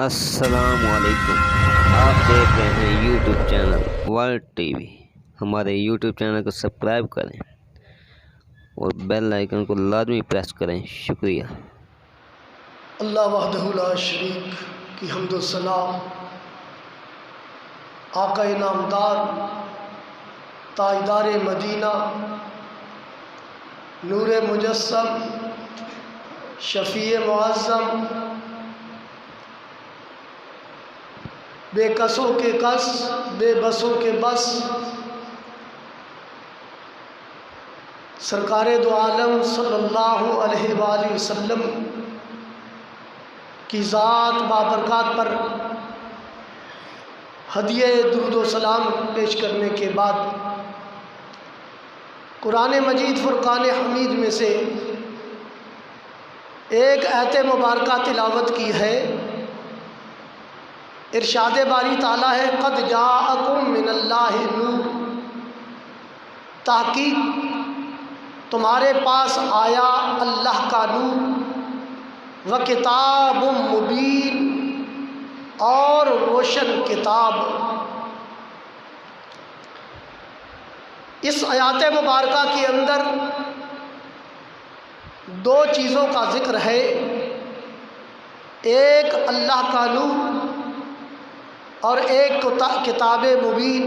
السلام علیکم، آپ دیکھ رہے ہیں YouTube channel world T V. ہمارے یوٹیوب چینل کو سبسکرائب کریں اور بیل آئیکن کو لازمی پریس کریں۔ شکریہ۔ اللہ وحدہ لا شریک کی حمد و ثنا، آقا انعامدار تاجدار مدینہ، نور مجسم، شفیع معظم، بے کسوں کے کس، بے بسوں کے بس، سرکار دو عالم صلی اللہ علیہ وآلہ وسلم کی ذات بابرکات پر ہدیہ درود و سلام پیش کرنے کے بعد قرآن مجید فرقان حمید میں سے ایک آیت مبارکہ تلاوت کی ہے۔ ارشاد باری تعالیٰ ہے، قد جاءکم من اللہ نور، تحقیق تمہارے پاس آیا اللہ کا نور، و کتاب مبین، اور روشن کتاب۔ اس آیات مبارکہ کے اندر دو چیزوں کا ذکر ہے، ایک اللہ کا نور اور ایک کتاب مبین۔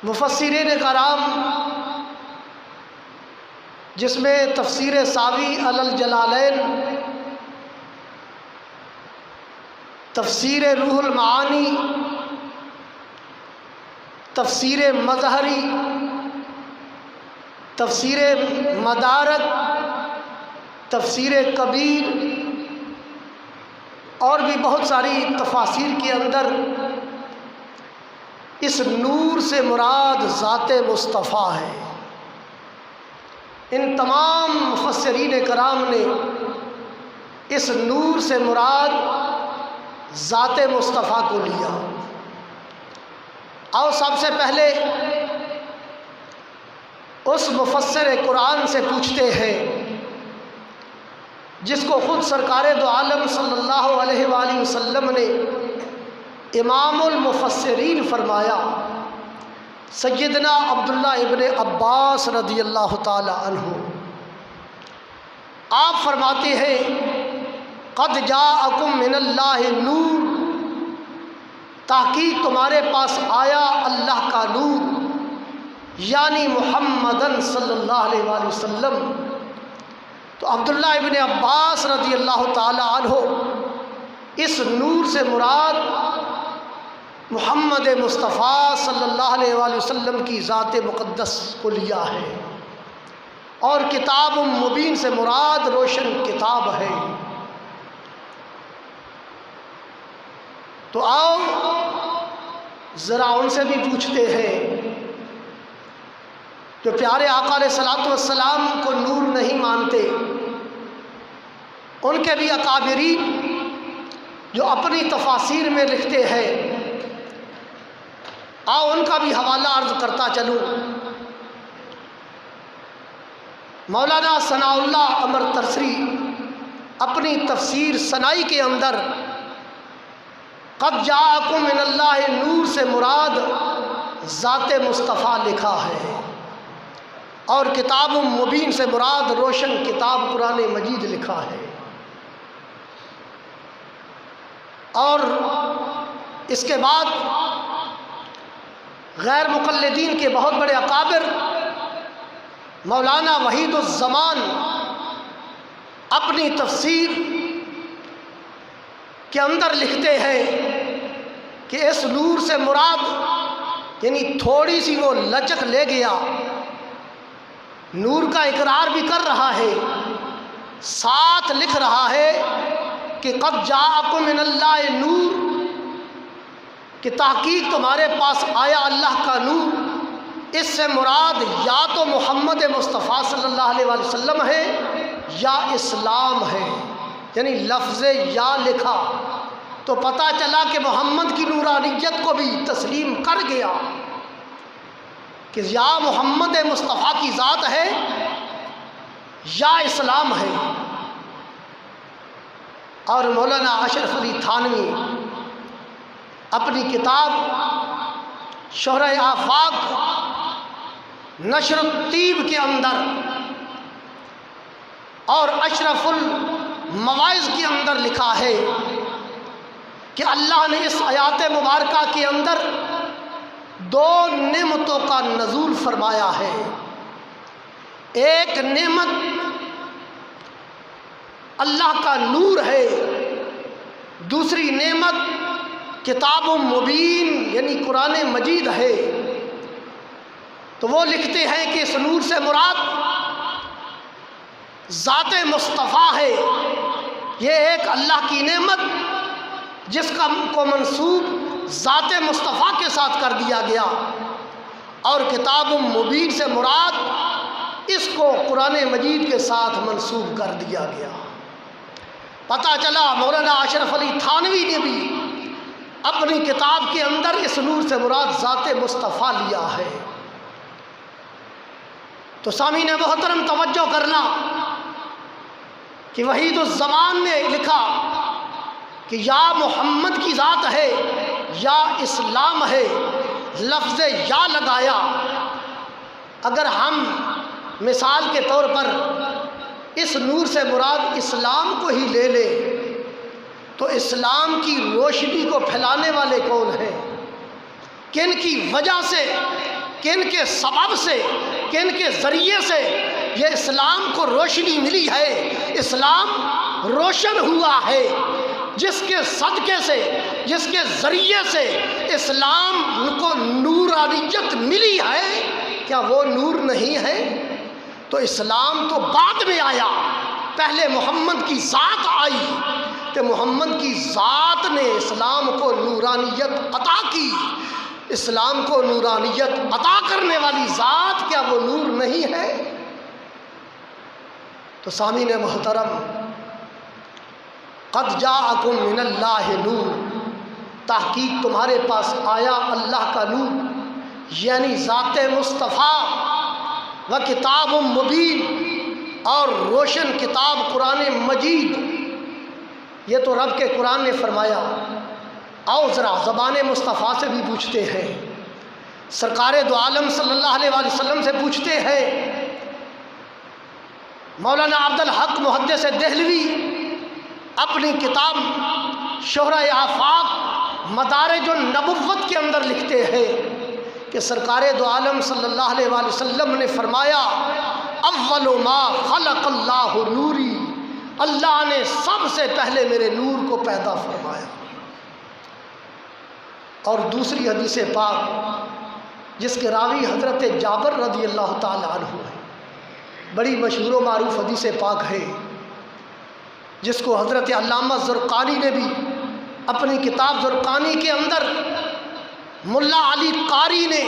مفسرین کرام، جس میں تفسیر ساوی علی الجلالین، تفسیر روح المعانی، تفسیر مظہری، تفسیر مدارک، تفسیر کبیر اور بھی بہت ساری تفاسیر کے اندر اس نور سے مراد ذات مصطفیٰ ہے۔ ان تمام مفسرین کرام نے اس نور سے مراد ذات مصطفیٰ کو لیا۔ اور سب سے پہلے اس مفسر قرآن سے پوچھتے ہیں جس کو خود سرکار دو عالم صلی اللہ علیہ وآلہ وسلم نے امام المفسرین فرمایا، سیدنا عبداللہ ابن عباس رضی اللہ تعالی عنہ۔ آپ فرماتے ہیں، قد جاءکم من اللہ نور، تحقیق تمہارے پاس آیا اللہ کا نور، یعنی محمدن صلی اللہ علیہ وآلہ وسلم۔ تو عبداللہ ابن عباس رضی اللہ تعالی عنہ اس نور سے مراد محمد مصطفیٰ صلی اللہ علیہ وآلہ وسلم کی ذات مقدس کو لیا ہے، اور کتاب مبین سے مراد روشن کتاب ہے۔ تو آؤ ذرا ان سے بھی پوچھتے ہیں جو پیارے آقا علیہ الصلوۃ والسلام کو نور نہیں مانتے، ان کے بھی اکابرین جو اپنی تفاسیر میں لکھتے ہیں، آؤ ان کا بھی حوالہ عرض کرتا چلوں۔ مولانا ثناء اللہ امر ترسری اپنی تفسیر ثنائی کے اندر قد جاءکم من اللہ نور سے مراد ذات مصطفیٰ لکھا ہے، اور کتاب مبین سے مراد روشن کتاب قرآن مجید لکھا ہے۔ اور اس کے بعد غیر مقلدین کے بہت بڑے اکابر مولانا وحید الزمان اپنی تفسیر کے اندر لکھتے ہیں کہ اس نور سے مراد یعنی تھوڑی سی وہ لچک لے گیا، نور کا اقرار بھی کر رہا ہے، ساتھ لکھ رہا ہے کہ قد جاءکم من اللہ نور، کہ تحقیق تمہارے پاس آیا اللہ کا نور۔ اس سے مراد یا تو محمد مصطفیٰ صلی اللہ علیہ وآلہ وسلم ہے یا اسلام ہے، یعنی لفظ یا لکھا تو پتہ چلا کہ محمد کی نورانیت کو بھی تسلیم کر گیا کہ یا محمد مصطفیٰ کی ذات ہے یا اسلام ہے۔ اور مولانا اشرف علی تھانوی اپنی کتاب شہرہ آفاق نشر الطیب کے اندر اور اشرف المواعظ کے اندر لکھا ہے کہ اللہ نے اس آیات مبارکہ کے اندر دو نعمتوں کا نزول فرمایا ہے۔ ایک نعمت اللہ کا نور ہے، دوسری نعمت کتاب مبین یعنی قرآن مجید ہے۔ تو وہ لکھتے ہیں کہ اس نور سے مراد ذات مصطفیٰ ہے۔ یہ ایک اللہ کی نعمت جس کا کو منسوب ذات مصطفیٰ کے ساتھ کر دیا گیا، اور کتاب مبین سے مراد اس کو قرآن مجید کے ساتھ منسوب کر دیا گیا۔ پتہ چلا مولانا اشرف علی تھانوی نے بھی اپنی کتاب کے اندر اس نور سے مراد ذات مصطفیٰ لیا ہے۔ تو سامعین محترم توجہ کرنا کہ وحید الزمان نے لکھا کہ یا محمد کی ذات ہے یا اسلام ہے، لفظ یا لگایا۔ اگر ہم مثال کے طور پر اس نور سے مراد اسلام کو ہی لے لیں تو اسلام کی روشنی کو پھیلانے والے کون ہیں؟ کن کی وجہ سے، کن کے سبب سے، کن کے ذریعے سے یہ اسلام کو روشنی ملی ہے؟ اسلام روشن ہوا ہے جس کے صدقے سے، جس کے ذریعے سے اسلام کو نورانیت ملی ہے۔ کیا وہ نور نہیں ہے؟ تو اسلام تو بعد میں آیا، پہلے محمد کی ذات آئی کہ محمد کی ذات نے اسلام کو نورانیت عطا کی۔ اسلام کو نورانیت عطا کرنے والی ذات کیا وہ نور نہیں ہے؟ تو سامعین محترم، قد جاءکم من اللہ نور، تحقیق تمہارے پاس آیا اللہ کا نور، یعنی ذات مصطفیٰ، و کتاب مبین، اور روشن کتاب قرآن مجید۔ یہ تو رب کے قرآن نے فرمایا۔ آؤ ذرا زبان مصطفیٰ سے بھی پوچھتے ہیں، سرکار دو عالم صلی اللہ علیہ وآلہ وسلم سے پوچھتے ہیں۔ مولانا عبدالحق محدث دہلوی اپنی کتاب شہرہ آفاق مدارج النبوت کے اندر لکھتے ہیں کہ سرکار دو عالم صلی اللہ علیہ وآلہ وسلم نے فرمایا، اول ما خلق اللہ نوری، اللہ نے سب سے پہلے میرے نور کو پیدا فرمایا۔ اور دوسری حدیث پاک جس کے راوی حضرت جابر رضی اللہ تعالی عنہ ہے، بڑی مشہور و معروف حدیث پاک ہے، جس کو حضرت علامہ زرقانی نے بھی اپنی کتاب زرقانی کے اندر، ملا علی قاری نے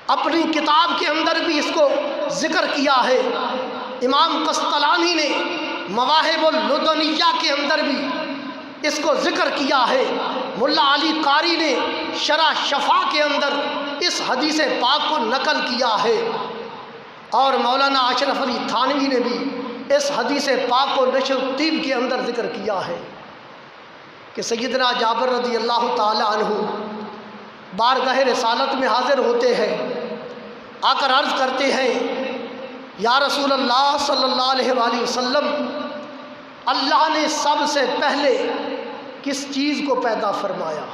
اپنی کتاب کے اندر بھی اس کو ذکر کیا ہے، امام قسطلانی نے مواہب اللدنیہ کے اندر بھی اس کو ذکر کیا ہے، ملا علی قاری نے شرح شفا کے اندر اس حدیث پاک کو نقل کیا ہے، اور مولانا اشرف علی تھانوی نے بھی اس حدیث پاک کو نشر الطیب کے اندر ذکر کیا ہے کہ سیدنا جابر رضی اللہ تعالی عنہ بارگاہ رسالت میں حاضر ہوتے ہیں، آ کر عرض کرتے ہیں، یا رسول اللہ صلی اللہ علیہ وآلہ وسلم، اللہ نے سب سے پہلے کس چیز کو پیدا فرمایا؟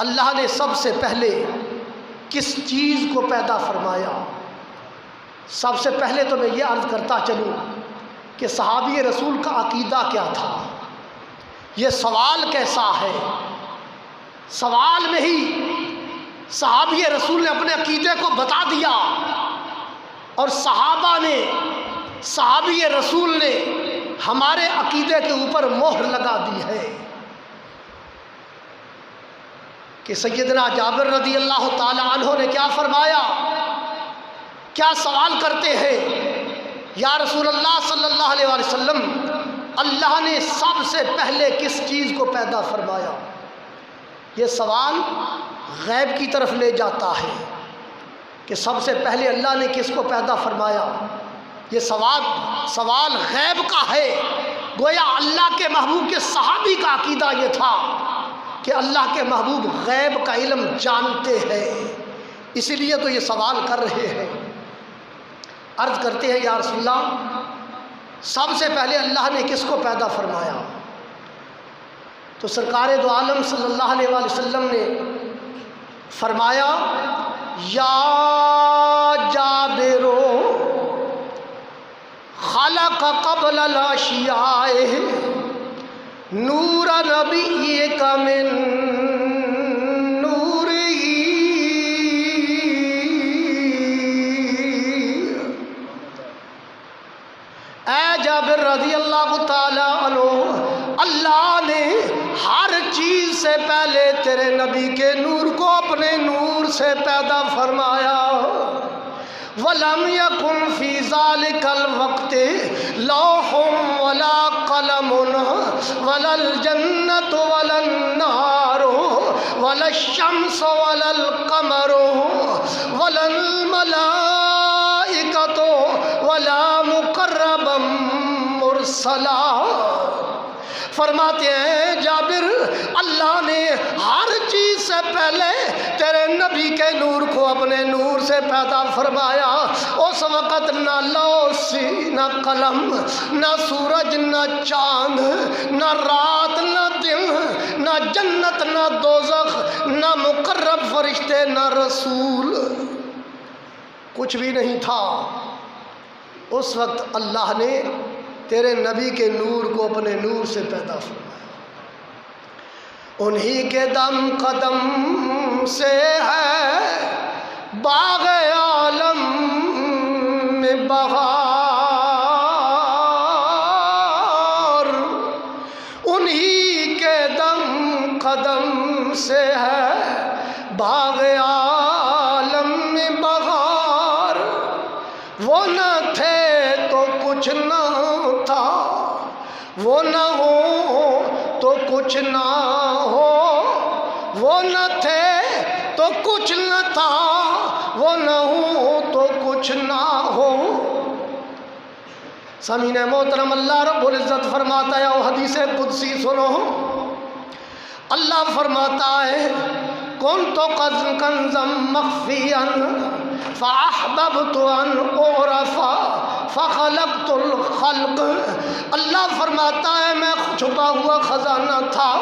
اللہ نے سب سے پہلے کس چیز کو پیدا فرمایا؟ سب سے پہلے تو میں یہ عرض کرتا چلوں کہ صحابی رسول کا عقیدہ کیا تھا۔ یہ سوال کیسا ہے؟ سوال میں ہی صحابی رسول نے اپنے عقیدے کو بتا دیا، اور صحابہ نے، صحابی رسول نے ہمارے عقیدے کے اوپر مہر لگا دی ہے کہ سیدنا جابر رضی اللہ تعالی عنہ نے کیا فرمایا، کیا سوال کرتے ہیں، یا رسول اللہ صلی اللہ علیہ وآلہ وسلم، اللہ نے سب سے پہلے کس چیز کو پیدا فرمایا؟ یہ سوال غیب کی طرف لے جاتا ہے کہ سب سے پہلے اللہ نے کس کو پیدا فرمایا؟ یہ سوال غیب کا ہے۔ گویا اللہ کے محبوب کے صحابی کا عقیدہ یہ تھا کہ اللہ کے محبوب غیب کا علم جانتے ہیں، اسی لیے تو یہ سوال کر رہے ہیں۔ عرض کرتے ہیں یا رسول اللہ، سب سے پہلے اللہ نے کس کو پیدا فرمایا؟ تو سرکار دو عالم صلی اللہ علیہ وآلہ وسلم نے فرمایا یا جابر خلق قبل الاشیاء نور نبیک من نوری۔ اے جابر رضی اللہ تعالیٰ عنہ، اللہ نے ہر چیز سے پہلے تیرے نبی کے نور کو اپنے نور سے پیدا فرمایا۔ وَلَمْ يَكُنْ فِي ذَلِكَ الْوَقْتِ لَوْحٌ وَلَا قَلَمٌ وَلَا الْجَنَّةُ وَلَا النَّارُ وَلَا الشَّمْسُ وَلَا الْقَمَرُ وَلَا الْمَلَائِكَةُ وَلَا مُقَرَّبًا مُرْسَلًا۔ فرماتے ہیں جابر، اللہ نے ہر چیز سے پہلے تیرے نبی کے نور کو اپنے نور سے پیدا فرمایا۔ اس وقت نہ لوح سی، نہ قلم، نہ سورج، نہ چاند، نہ رات، نہ دن، نہ جنت، نہ دوزخ، نہ مقرب فرشتے، نہ رسول، کچھ بھی نہیں تھا۔ اس وقت اللہ نے تیرے نبی کے نور کو اپنے نور سے پیدا فرمایا۔ انہی کے دم قدم سے ہے باغ عالم میں بہار، انہی کے دم قدم سے ہے باغ عالم میں بہار۔ وہ نہ تھے تو کچھ نہ تھا، وہ نہ ہو تو کچھ نہ ہو، وہ نہ تھے تو کچھ نہ تھا، وہ نہ ہو تو کچھ نہ ہو۔ سامعین محترم، اللہ رب العزت فرماتا ہے، اور حدیث قدسی سنو، اللہ فرماتا ہے کنت کنزا مخفیا فاحببت ان اعرف فخلقت الخلق۔ اللہ فرماتا ہے میں چھپا ہوا خزانہ تھا،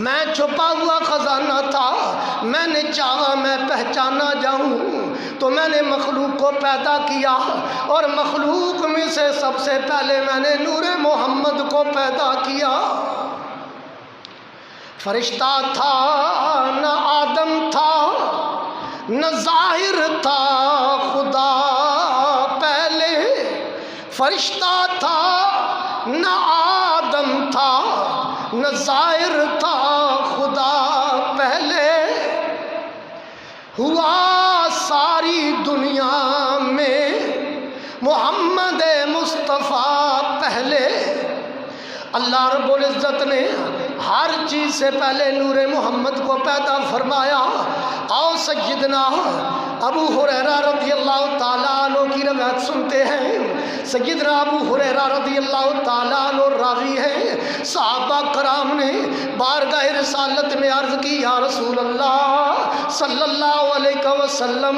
میں چھپا ہوا خزانہ تھا، میں نے چاہا میں پہچانا جاؤں تو میں نے مخلوق کو پیدا کیا، اور مخلوق میں سے سب سے پہلے میں نے نور محمد کو پیدا کیا۔ فرشتہ تھا نہ آدم تھا، نہ ظاہر تھا خدا پہلے، فرشتہ تھا نہ آدم تھا، نہ ظاہر تھا خدا پہلے، ہوا ساری دنیا میں محمد مصطفیٰ پہلے۔ اللہ رب العزت نے ہر چیز سے پہلے نور محمد کو پیدا فرمایا۔ آؤ سیدنا ابو ہریرہ رضی اللہ تعالیٰ عنہ کی روایت سنتے ہیں۔ سیدنا ابو ہریرہ رضی اللہ تعالیٰ عنہ راوی ہیں، صحابہ کرام نے بارگاہ رسالت میں عرض کی یا رسول اللہ صلی اللہ علیہ وسلم،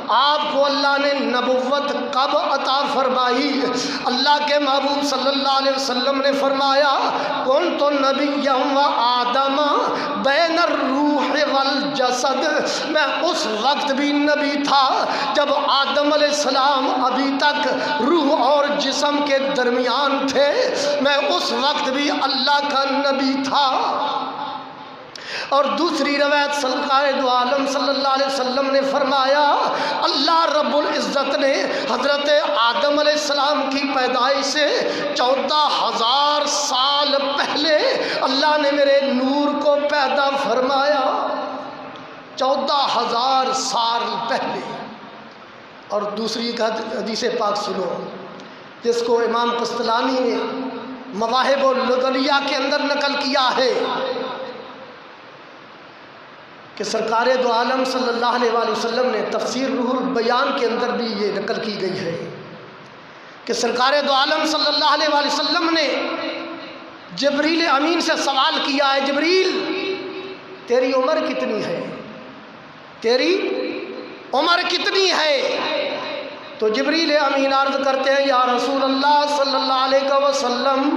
آپ کو اللہ نے نبوت کب عطا فرمائی؟ اللہ کے محبوب صلی اللہ علیہ وسلم نے فرمایا کنت نبیا و آدم بین الروح والجسد، میں اس وقت بھی نبی تھا جب آدم علیہ السلام ابھی تک روح اور جسم کے درمیان تھے، میں اس وقت بھی اللہ کا نبی تھا۔ اور دوسری روایت سرکار دو عالم صلی اللہ علیہ وسلم نے فرمایا اللہ رب العزت نے حضرت آدم علیہ السلام کی پیدائش سے 14,000 سال پہلے اللہ نے میرے نور کو پیدا فرمایا، 14,000 سال پہلے۔ اور دوسری حدیث پاک سنو جس کو امام قسطلانی نے مواہب اللدنیہ کے اندر نقل کیا ہے کہ سرکار دو عالم صلی اللہ علیہ وآلہ وسلم نے تفسیر روح البیان کے اندر بھی یہ نقل کی گئی ہے۔ کہ سرکار دو عالم صلی اللہ علیہ وآلہ وسلم نے جبریل امین سے سوال کیا ہے، جبریل تیری عمر کتنی ہے؟ تیری عمر کتنی ہے؟ تو جبریل امین عرض کرتے ہیں، یا رسول اللہ صلی اللہ علیہ وسلم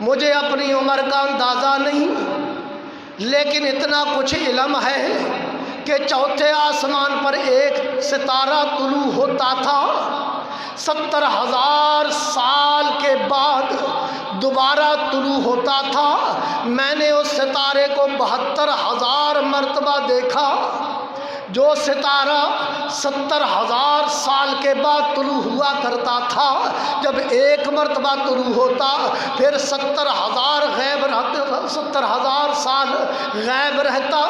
مجھے اپنی عمر کا اندازہ نہیں، لیکن اتنا کچھ علم ہے کہ چوتھے آسمان پر ایک ستارہ طلوع ہوتا تھا، 70,000 سال کے بعد دوبارہ طلوع ہوتا تھا۔ میں نے اس ستارے کو 72,000 مرتبہ دیکھا۔ جو ستارہ 70,000 سال کے بعد طلوع ہوا کرتا تھا، جب ایک مرتبہ طلوع ہوتا پھر 70,000 غیب رہتا، 70,000 سال غیب رہتا،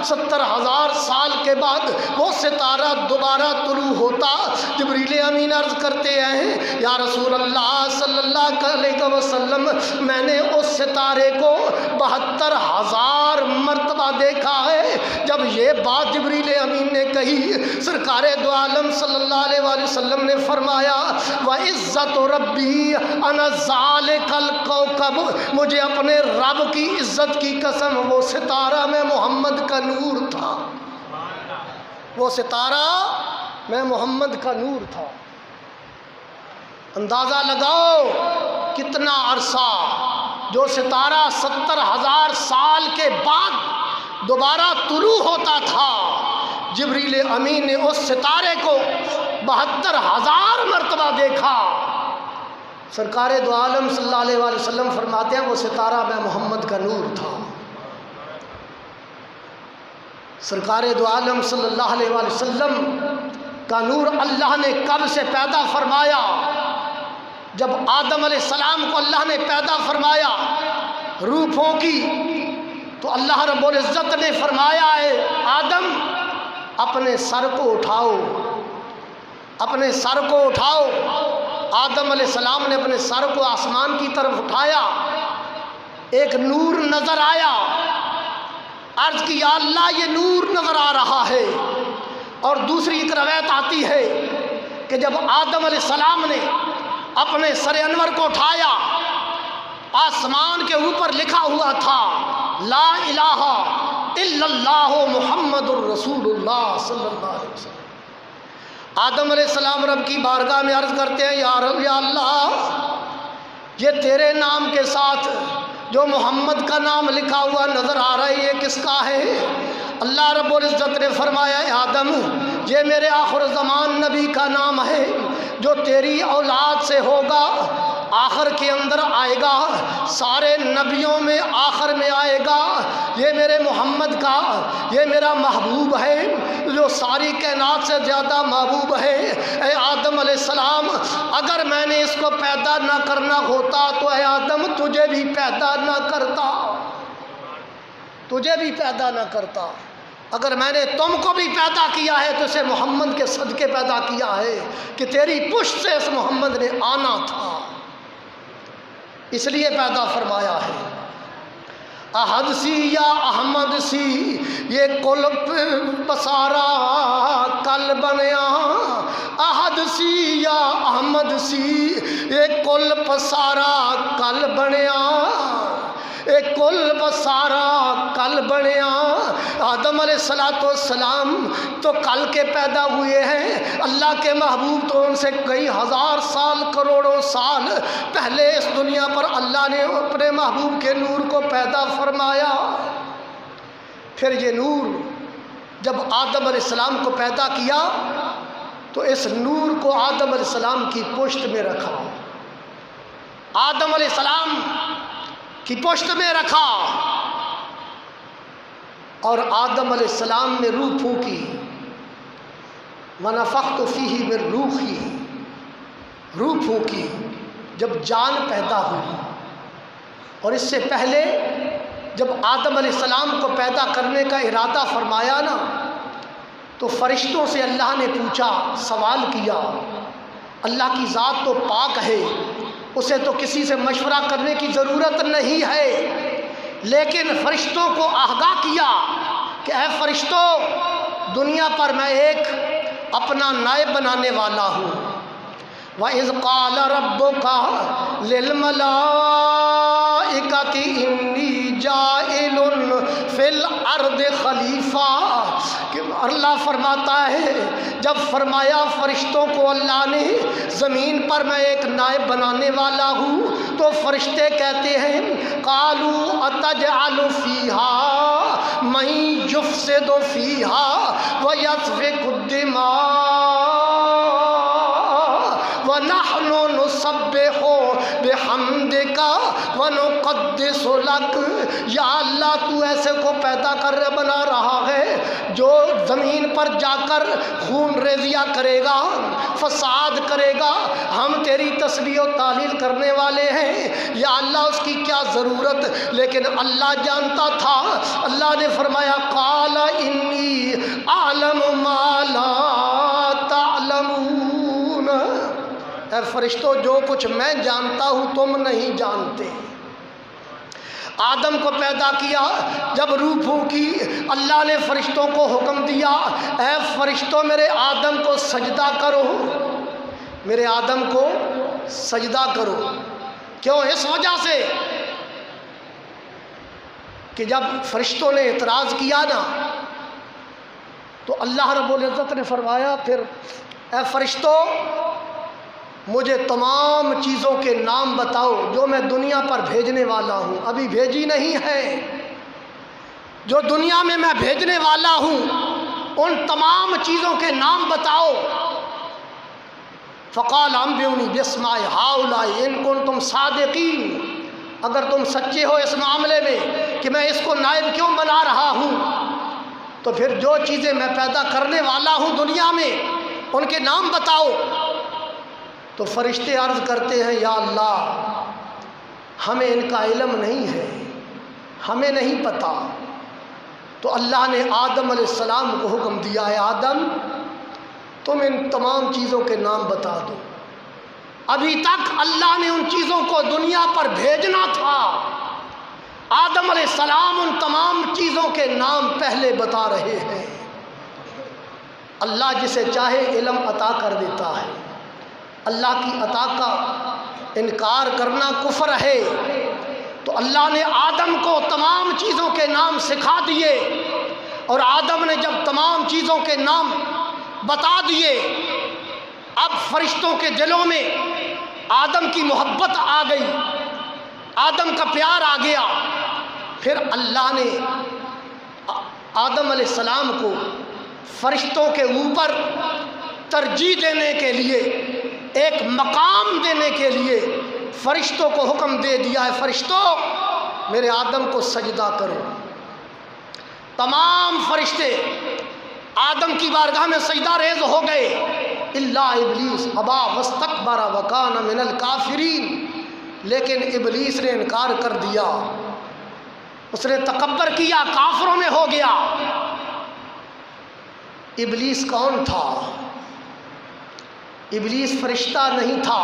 70,000 سال کے بعد وہ ستارہ دوبارہ طلوع ہوتا۔ جبریل امین عرض کرتے ہیں، یا رسول اللہ صلی اللہ علیہ وسلم میں نے اس ستارے کو 72,000 مرتبہ دیکھا ہے۔ جب یہ بات جبریل امین نے کہی، سرکار دو عالم صلی اللہ علیہ وآلہ وسلم نے فرمایا، وَعِزَّتُ رَبِّي أَنَا ذَلِكَ الْكَوْكَبُ، مجھے اپنے رب کی عزت کی قسم وہ ستارہ میں محمد کا نور تھا، وہ ستارہ میں محمد کا نور تھا۔ اندازہ لگاؤ کتنا عرصہ، جو ستارہ 70,000 سال کے بعد دوبارہ طلوع ہوتا تھا، جبریل امین نے اس ستارے کو 72,000 مرتبہ دیکھا۔ سرکار دو عالم صلی اللہ علیہ وآلہ وسلم فرماتے ہیں، وہ ستارہ میں محمد کا نور تھا۔ سرکار دو عالم صلی اللہ علیہ وآلہ وسلم کا نور اللہ نے کب سے پیدا فرمایا؟ جب آدم علیہ السلام کو اللہ نے پیدا فرمایا، روح پھونکی تو اللہ رب العزت نے فرمایا ہے، آدم اپنے سر کو اٹھاؤ، اپنے سر کو اٹھاؤ۔ آدم علیہ السلام نے اپنے سر کو آسمان کی طرف اٹھایا، ایک نور نظر آیا۔ عرض کی، یا اللہ یہ نور نظر آ رہا ہے۔ اور دوسری ایک روایت آتی ہے کہ جب آدم علیہ السلام نے اپنے سر انور کو اٹھایا، آسمان کے اوپر لکھا ہوا تھا، لا الہ الا اللہ محمد الرسول اللہ صلی اللہ علیہ وسلم۔ آدم علیہ السلام رب کی بارگاہ میں عرض کرتے ہیں، یا رب، یا اللہ یہ تیرے نام کے ساتھ جو محمد کا نام لکھا ہوا نظر آ رہا ہے، یہ کس کا ہے؟ اللہ رب العزت نے فرمایا، آدم یہ میرے آخر زمان نبی کا نام ہے، جو تیری اولاد سے ہوگا، آخر کے اندر آئے گا، سارے نبیوں میں آخر میں آئے گا۔ یہ میرے محمد کا، یہ میرا محبوب ہے، جو ساری کائنات سے زیادہ محبوب ہے۔ اے آدم علیہ السلام، اگر میں نے اس کو پیدا نہ کرنا ہوتا تو اے آدم تجھے بھی پیدا نہ کرتا، تجھے بھی پیدا نہ کرتا۔ اگر میں نے تم کو بھی پیدا کیا ہے تو اسے محمد کے صدقے پیدا کیا ہے کہ تیری پشت سے اس محمد نے آنا تھا، اس لیے پیدا فرمایا ہے۔ احد سی یا احمد سی یہ کل پسارا کل بنیا، احد سی یا احمد سی یہ کل پسارا کل بنیا، اے کل بسارا کل بنیا۔ آدم علیہ السلام تو کل کے پیدا ہوئے ہیں، اللہ کے محبوب تو ان سے کئی ہزار سال، کروڑوں سال پہلے اس دنیا پر اللہ نے اپنے محبوب کے نور کو پیدا فرمایا۔ پھر یہ نور جب آدم علیہ السلام کو پیدا کیا تو اس نور کو آدم علیہ السلام کی پشت میں رکھا، آدم علیہ السلام کی پشت میں رکھا، اور آدم علیہ السلام نے روح پھونکی، وَنَفَخْتُ فِيهِ مِن رُوحِي، روح پھونکی جب جان پیدا ہوئی۔ اور اس سے پہلے جب آدم علیہ السلام کو پیدا کرنے کا ارادہ فرمایا نا، تو فرشتوں سے اللہ نے پوچھا، سوال کیا۔ اللہ کی ذات تو پاک ہے، اسے تو کسی سے مشورہ کرنے کی ضرورت نہیں ہے، لیکن فرشتوں کو آگاہ کیا کہ اے فرشتوں، دنیا پر میں ایک اپنا نائب بنانے والا ہوں، وَإِذْ قَالَ رَبُّكَ لِلْمَلَائِكَةِ إِنِّي جَاعِلٌ فِي الْأَرْضِ خَلِیفَہ، کہ اللہ فرماتا ہے جب فرمایا فرشتوں کو اللہ نے زمین پر میں ایک نائب بنانے والا ہوں، تو فرشتے کہتے ہیں قَالُوا أَتَجْعَلُ فِيهَا مَن يُفْسِدُ فِيهَا وَيَسْفِكُ الدِّمَاءَ وَنَحْنُ نُسَبِّحُ بِحَمْدِكَ وَنُقَدِّسُ لَكَ۔ یا اللہ تو ایسے کو پیدا کر بنا رہا ہے جو زمین پر جا کر خون ریزیاں کرے گا، فساد کرے گا، ہم تیری تسبیح و تعلیل کرنے والے ہیں، یا اللہ اس کی کیا ضرورت؟ لیکن اللہ جانتا تھا۔ اللہ نے فرمایا قال انی اعلم ما لا تعلمون، اے فرشتوں جو کچھ میں جانتا ہوں تم نہیں جانتے۔ آدم کو پیدا کیا، جب روح پھونکی اللہ نے فرشتوں کو حکم دیا اے فرشتوں میرے آدم کو سجدہ کرو، میرے آدم کو سجدہ کرو۔ کیوں؟ اس وجہ سے کہ جب فرشتوں نے اعتراض کیا نا تو اللہ رب العزت نے فرمایا پھر اے فرشتوں مجھے تمام چیزوں کے نام بتاؤ جو میں دنیا پر بھیجنے والا ہوں، ابھی بھیجی نہیں ہے، جو دنیا میں میں بھیجنے والا ہوں ان تمام چیزوں کے نام بتاؤ۔ فقال انبئونی باسماء ہؤلاء ان کنتم صادقین، اگر تم سچے ہو اس معاملے میں کہ میں اس کو نائب کیوں بنا رہا ہوں، تو پھر جو چیزیں میں پیدا کرنے والا ہوں دنیا میں ان کے نام بتاؤ۔ تو فرشتے عرض کرتے ہیں یا اللہ ہمیں ان کا علم نہیں ہے، ہمیں نہیں پتہ۔ تو اللہ نے آدم علیہ السلام کو حکم دیا ہے آدم تم ان تمام چیزوں کے نام بتا دو۔ ابھی تک اللہ نے ان چیزوں کو دنیا پر بھیجنا تھا، آدم علیہ السلام ان تمام چیزوں کے نام پہلے بتا رہے ہیں۔ اللہ جسے چاہے علم عطا کر دیتا ہے، اللہ کی عطا کا انکار کرنا کفر ہے۔ تو اللہ نے آدم کو تمام چیزوں کے نام سکھا دیے، اور آدم نے جب تمام چیزوں کے نام بتا دیے اب فرشتوں کے دلوں میں آدم کی محبت آ گئی، آدم کا پیار آ گیا۔ پھر اللہ نے آدم علیہ السلام کو فرشتوں کے اوپر ترجیح دینے کے لیے، ایک مقام دینے کے لیے فرشتوں کو حکم دے دیا ہے فرشتوں میرے آدم کو سجدہ کرو۔ تمام فرشتے آدم کی بارگاہ میں سجدہ ریز ہو گئے الا ابلیس ابا واستکبر وکان من الکافرین، لیکن ابلیس نے انکار کر دیا، اس نے تکبر کیا، کافروں میں ہو گیا۔ ابلیس کون تھا؟ ابلیس فرشتہ نہیں تھا،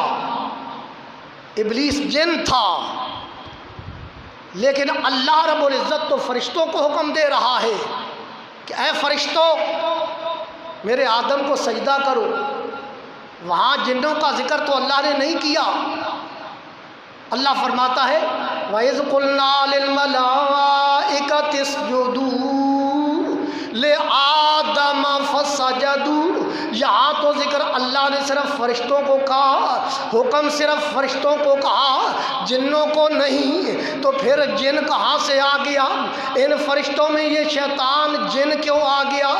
ابلیس جن تھا، لیکن اللہ رب العزت تو فرشتوں کو حکم دے رہا ہے کہ اے فرشتوں میرے آدم کو سجدہ کرو۔ وہاں جنوں کا ذکر تو اللہ نے نہیں کیا۔ اللہ فرماتا ہے وَإِذْ قُلْنَا لِلْمَلَائِكَةِ اسْجُدُوا لِآدَمَ فَسَجَدُوا، یہاں تو ذکر اللہ نے صرف فرشتوں کو کہا، حکم صرف فرشتوں کو کہا، جنوں کو نہیں۔ تو پھر جن کہاں سے آ گیا؟ ان فرشتوں میں یہ شیطان جن کیوں آ گیا؟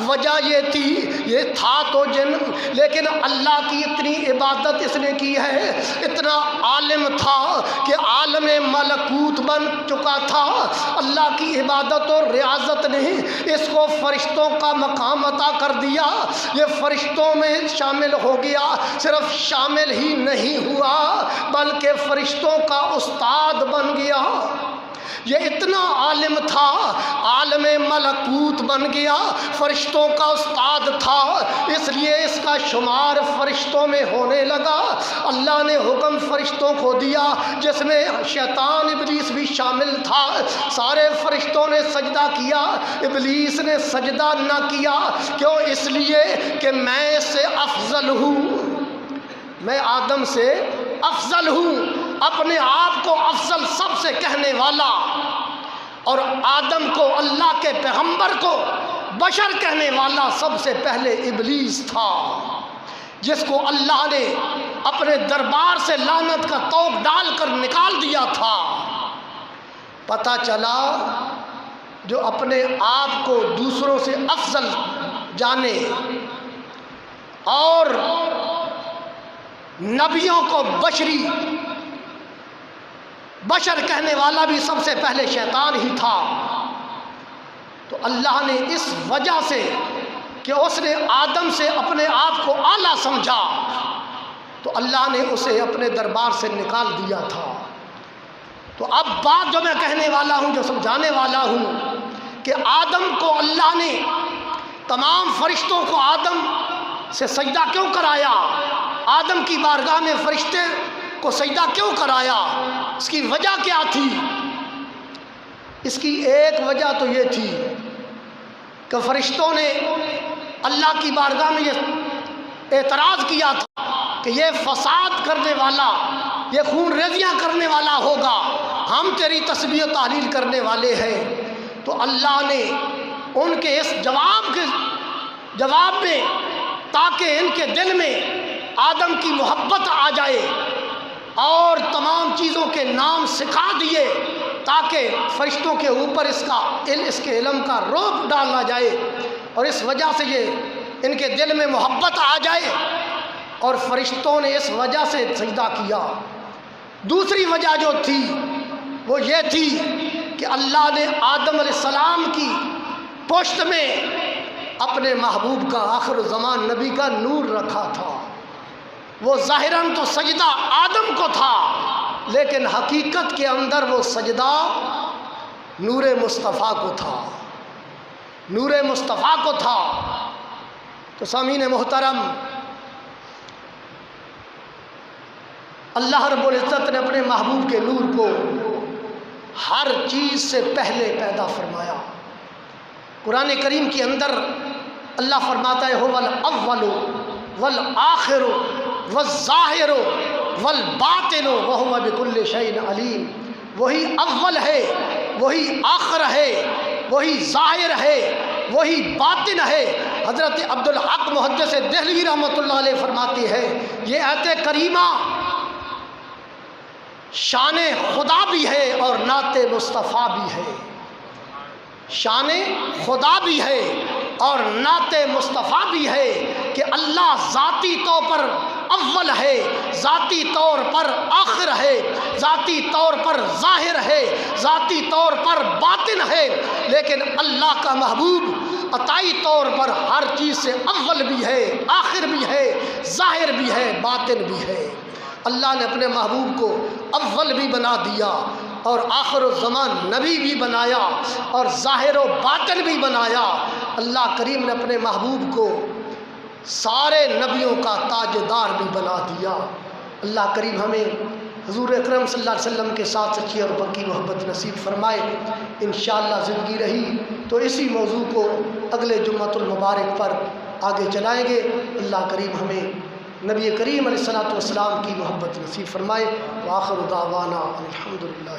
وجہ یہ تھی، یہ تھا تو جن، لیکن اللہ کی اتنی عبادت اس نے کی ہے، اتنا عالم تھا کہ عالم ملکوت بن چکا تھا۔ اللہ کی عبادت اور ریاضت نے اس کو فرشتوں کا مقام عطا کر دیا، یہ فرشتوں میں شامل ہو گیا۔ صرف شامل ہی نہیں ہوا بلکہ فرشتوں کا استاد بن گیا۔ یہ اتنا عالم تھا، عالم ملکوت بن گیا، فرشتوں کا استاد تھا، اس لیے اس کا شمار فرشتوں میں ہونے لگا۔ اللہ نے حکم فرشتوں کو دیا جس میں شیطان ابلیس بھی شامل تھا، سارے فرشتوں نے سجدہ کیا، ابلیس نے سجدہ نہ کیا۔ کیوں؟ اس لیے کہ میں اس سے افضل ہوں، میں آدم سے افضل ہوں، اپنے آپ کو افضل سب سے کہنے والا، اور آدم کو، اللہ کے پیغمبر کو بشر کہنے والا سب سے پہلے ابلیس تھا، جس کو اللہ نے اپنے دربار سے لعنت کا طوق ڈال کر نکال دیا تھا۔ پتہ چلا جو اپنے آپ کو دوسروں سے افضل جانے اور نبیوں کو بشر کہنے والا بھی سب سے پہلے شیطان ہی تھا۔ تو اللہ نے اس وجہ سے کہ اس نے آدم سے اپنے آپ کو اعلیٰ سمجھا، تو اللہ نے اسے اپنے دربار سے نکال دیا تھا۔ تو اب بات جو میں کہنے والا ہوں، جو سمجھانے والا ہوں، کہ آدم کو اللہ نے، تمام فرشتوں کو آدم سے سجدہ کیوں کرایا، آدم کی بارگاہ میں فرشتے کو سجدہ کیوں کرایا، اس کی وجہ کیا تھی؟ اس کی ایک وجہ تو یہ تھی کہ فرشتوں نے اللہ کی بارگاہ میں یہ اعتراض کیا تھا کہ یہ فساد کرنے والا، یہ خون ریزیاں کرنے والا ہوگا، ہم تیری تسبیح و تحلیل کرنے والے ہیں۔ تو اللہ نے ان کے اس جواب میں، تاکہ ان کے دل میں آدم کی محبت آ جائے، اور تمام چیزوں کے نام سکھا دیے، تاکہ فرشتوں کے اوپر اس کے علم کا رعب ڈالا جائے، اور اس وجہ سے یہ ان کے دل میں محبت آ جائے، اور فرشتوں نے اس وجہ سے سجدہ کیا۔ دوسری وجہ جو تھی وہ یہ تھی کہ اللہ نے آدم علیہ السلام کی پشت میں اپنے محبوب کا، آخر زمان نبی کا نور رکھا تھا۔ وہ ظاہراً تو سجدہ آدم کو تھا، لیکن حقیقت کے اندر وہ سجدہ نور مصطفیٰ کو تھا، نور مصطفیٰ کو تھا۔ تو سامعین محترم، اللہ رب العزت نے اپنے محبوب کے نور کو ہر چیز سے پہلے پیدا فرمایا۔ قرآن کریم کے اندر اللہ فرماتا ہے هو الاول والآخر والظاہر والباطن وهو بكل شيء علیم۔ وہی اول ہے، وہی آخر ہے، وہی ظاہر ہے، وہی باطن ہے۔ حضرت عبدالحق محدث دہلوی رحمۃ اللہ علیہ فرماتی ہے، یہ آیت کریمہ شان خدا بھی ہے اور نعت مصطفیٰ بھی ہے، شان خدا بھی ہے اور نعت مصطفیٰ بھی ہے، کہ اللہ ذاتی طور پر اول ہے، ذاتی طور پر آخر ہے، ذاتی طور پر ظاہر ہے، ذاتی طور پر باطن ہے، لیکن اللہ کا محبوب عطائی طور پر ہر چیز سے اول بھی ہے، آخر بھی ہے، ظاہر بھی ہے، باطن بھی ہے۔ اللہ نے اپنے محبوب کو اول بھی بنا دیا، اور آخر الزمان نبی بھی بنایا، اور ظاہر و باطن بھی بنایا۔ اللہ کریم نے اپنے محبوب کو سارے نبیوں کا تاجدار بھی بنا دیا۔ اللہ کریم ہمیں حضور اکرم صلی اللہ علیہ وسلم کے ساتھ سچی اور پکی محبت نصیب فرمائے۔ انشاءاللہ زندگی رہی تو اسی موضوع کو اگلے جمعۃ المبارک پر آگے چلائیں گے۔ اللہ کریم ہمیں نبی کریم علیہ الصلوۃ والسلام کی محبت نصیب فرمائے۔ وآخر دعوانا الحمدللہ۔